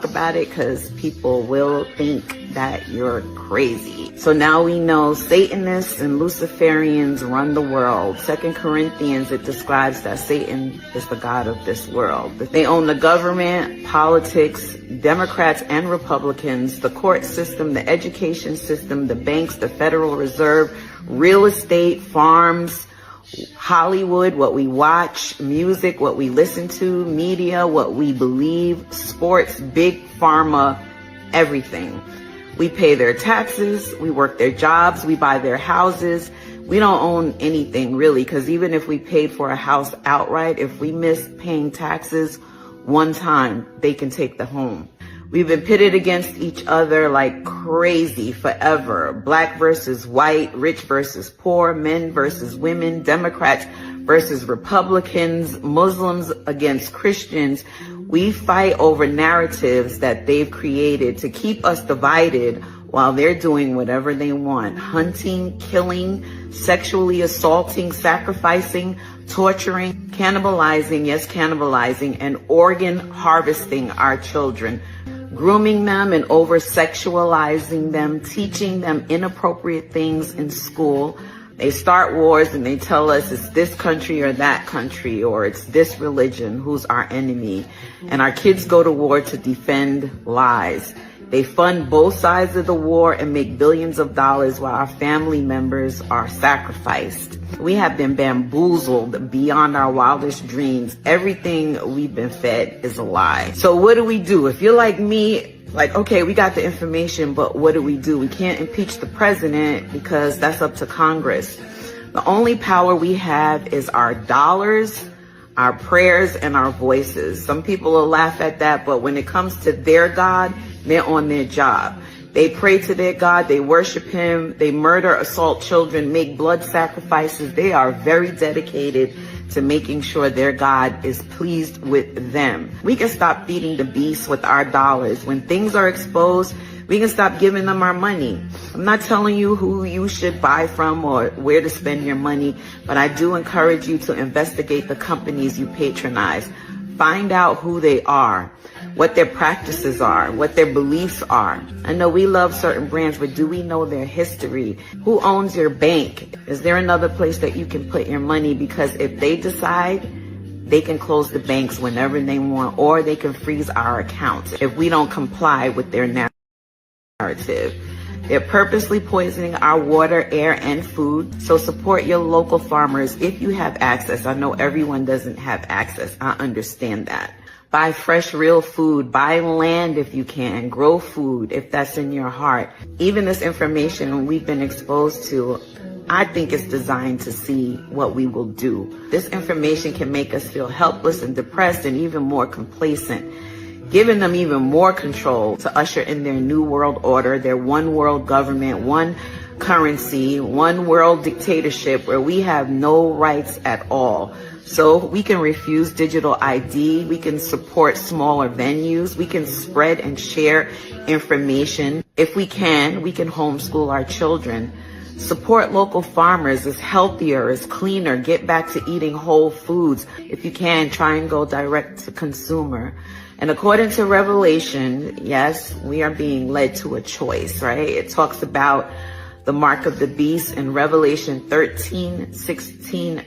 about it because people will think that you're crazy. So now we know Satanists and Luciferians run the world. 2 Corinthians, it describes that Satan is the god of this world. They own the government, politics, Democrats and Republicans, the court system, the education system, the banks, the Federal Reserve, real estate, farms, Hollywood, what we watch, music, what we listen to, media, what we believe, sports, big pharma, everything. We pay their taxes, we work their jobs, we buy their houses. We don't own anything really, because even if we paid for a house outright, if we miss paying taxes one time, they can take the home. We've been pitted against each other like crazy forever. Black versus white, rich versus poor, men versus women, Democrats versus Republicans, Muslims against Christians. We fight over narratives that they've created to keep us divided while they're doing whatever they want. Hunting, killing, sexually assaulting, sacrificing, torturing, cannibalizing, yes, cannibalizing, and organ harvesting our children. Grooming them and over-sexualizing them, teaching them inappropriate things in school. They start wars and they tell us it's this country or that country, or it's this religion, who's our enemy. And our kids go to war to defend lies. They fund both sides of the war and make billions of dollars while our family members are sacrificed. We have been bamboozled beyond our wildest dreams. Everything we've been fed is a lie. So what do we do? If you're like me, like, okay, we got the information, but what do? We can't impeach the president because that's up to Congress. The only power we have is our dollars, our prayers, and our voices. Some people will laugh at that, but when it comes to their God, they're on their job. They pray to their God, they worship him, they murder, assault children, make blood sacrifices. They are very dedicated to making sure their God is pleased with them. We can stop feeding the beast with our dollars. When things are exposed, we can stop giving them our money. I'm not telling you who you should buy from or where to spend your money, but I do encourage you to investigate the companies you patronize. Find out who they are, what their practices are, what their beliefs are. I know we love certain brands, but do we know their history? Who owns your bank? Is there another place that you can put your money? Because if they decide, they can close the banks whenever they want, or they can freeze our accounts if we don't comply with their narrative. They're purposely poisoning our water, air, and food. So support your local farmers if you have access. I know everyone doesn't have access. I understand that. Buy fresh, real food. Buy land if you can. Grow food if that's in your heart. Even this information we've been exposed to, I think it's designed to see what we will do. This information can make us feel helpless and depressed and even more complacent, giving them even more control to usher in their new world order, their one world government, one currency, one world dictatorship where we have no rights at all. So we can refuse digital ID, we can support smaller venues, we can spread and share information. If we can homeschool our children. Support local farmers. It's healthier, it's cleaner. Get back to eating whole foods. If you can, try and go direct to consumer. And according to Revelation, yes, we are being led to a choice, right? It talks about the mark of the beast in Revelation 13:16